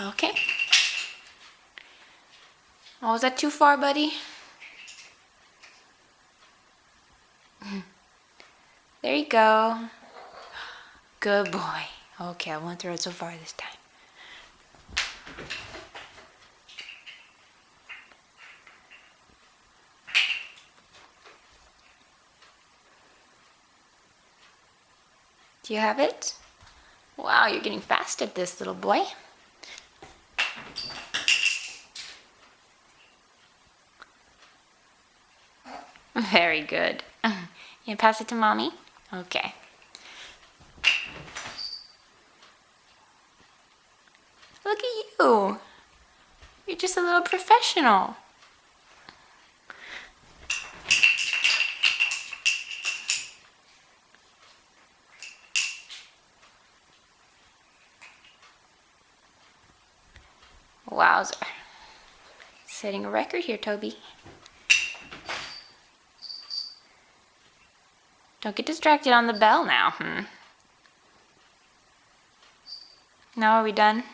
Okay. Oh, is that too far, buddy? There you go. Good boy. Okay, I won't throw it so far this time. Do you have it? Wow, you're getting fast at this, little boy. Very good. You pass it to mommy? Okay. Look at you. You're just a little professional. Wowzer. Setting a record here, Toby. Don't get distracted on the bell now. Now are we done?